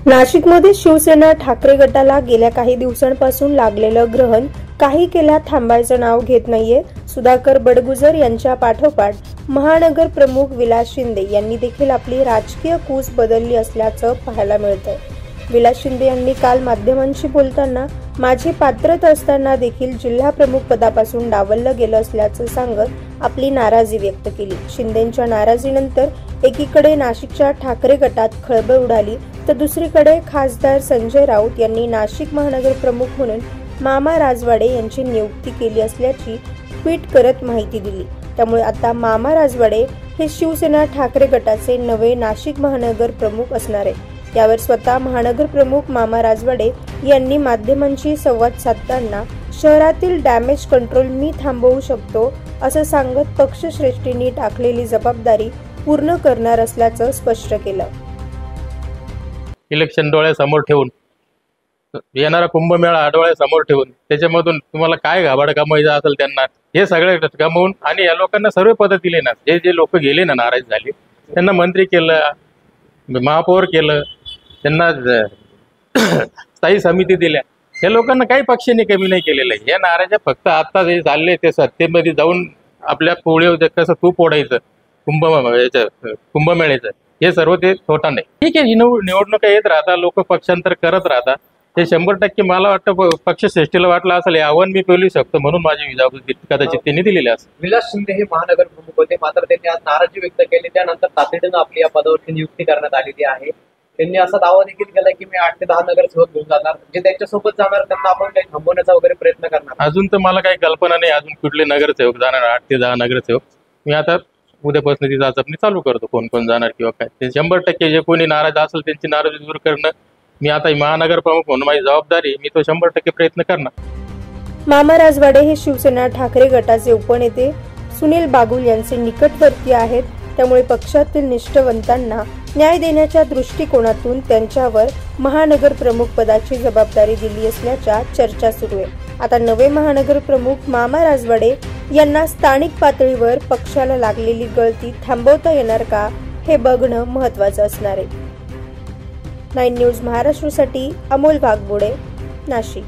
नाशिकमध्ये शिवसेना ठाकरे गटाला गेल्या काही दिवसांपासून लागलेलं ग्रहण काही केल्या थांबायचं नाव घेत नाहीये। सुधाकर बडगुजर यांच्या पाठोपाठ महानगर प्रमुख विलास शिंदे यांनी देखील आपली राजकीय कूस बदलली असल्याचं पाहायला मिळतंय। विलास शिंदे यांनी काल माध्यमांशी बोलताना माझी पात्रता असताना देखील जिल्हा प्रमुख पदापासून डावललं गेलं असल्याचं सांगत आपली नाराजी व्यक्त केली। शिंदेंच्या नाराजीनंतर एकीकडे नाशिकच्या ठाकरे गटात खळबळ उडाली तर दुसरीकडे खासदार संजय राऊत यांनी नाशिक महानगर प्रमुख म्हणून मामा राजवाडे यांची नियुक्ती केली असल्याची ट्विट करत माहिती दिली। त्यामुळे आता मामा राजवाडे हे शिवसेना ठाकरे गटाचे नवे नाशिक महानगर प्रमुख असणार आहे। यावर स्वतः महानगर प्रमुख मामा राजवाडे यांनी माध्यमांशी संवाद साधताना शहरातील डॅमेज कंट्रोल मी थांबवू शकतो असं सांगत पक्षश्रेष्ठींनी टाकलेली जबाबदारी पूर्ण करणार असल्याचं स्पष्ट केलं। इलेक्शन डोळ्यासमोर ठेवून येणारा कुंभमेळा डोळ्यासमोर ठेवून त्याच्यामधून तुम्हाला काय घाबाड कमवायचं असेल त्यांना हे सगळे गमवून आणि या लोकांना सर्व पदं दिले ना, जे लोक गेले ना नाराज झाले त्यांना मंत्री केलं, महापौर केलं, त्यांना स्थायी समिती दिल्या। या लोकांना काही पक्षाने कमी नाही केलेलं आहे। या नाराज फक्त आता जे चालले ते सत्तेमध्ये जाऊन आपल्या पोळीवर कसं तूप ओढायचं कुंभमेळ्याचं हे सर्व ते खोटा नाही। ठीक आहे, निवडणुका येत राहतात, लोक पक्षांतर करत राहतात, ते 100% मला वाटतं पक्षश्रेष्ठीला वाटलं असेल आव्हान मी पेलू शकतो म्हणून माझी जबाबदारी कदाचित त्यांनी दिलेली असेल। विलास शिंदे हे महानगर प्रमुख होते, मात्र त्यांनी आज नाराजी व्यक्त केली। त्यानंतर तातडीनं आपली या पदावरची नियुक्ती करण्यात आलेली आहे। त्यांनी असा दावा देखील केला की मी 8 ते 10 नगरसेवक घेऊन जाणार, जे त्यांच्यासोबत जाणार त्यांना आपण काही थांबवण्याचा वगैरे प्रयत्न करणार। अजून तर मला काही कल्पना नाही अजून कुठले नगरसेवक जाणार 8 ते 10 नगरसेवक। मी आता उद्यापासून ती चाचपणी चालू करतो कोण कोण जाणार किंवा काय ते 100% जे कोणी नाराज असेल त्यांची नाराजी दूर करणं मी आता महानगर प्रमुख म्हणून माझी जबाबदारी मी तो 100% प्रयत्न करणार। मामा राजवाडे हे शिवसेना ठाकरे गटाचे उपनेते सुनील बागुल यांचे निकटवर्ती आहेत। त्यामुळे पक्षातील निष्ठावंतांना न्याय देण्याच्या दृष्टिकोनातून त्यांच्यावर महानगर प्रमुख पदाची जबाबदारी दिली असल्याच्या चर्चा सुरू आहे। आता नवे महानगर प्रमुख मामा राजवाडे यांना स्थानिक पातळीवर पक्षाला लागलेली गळती थांबवता येणार का हे बघणं महत्त्वाचं असणार आहे। 9 न्यूज महाराष्ट्रासाठी अमोल वाघबोडे, नाशिक।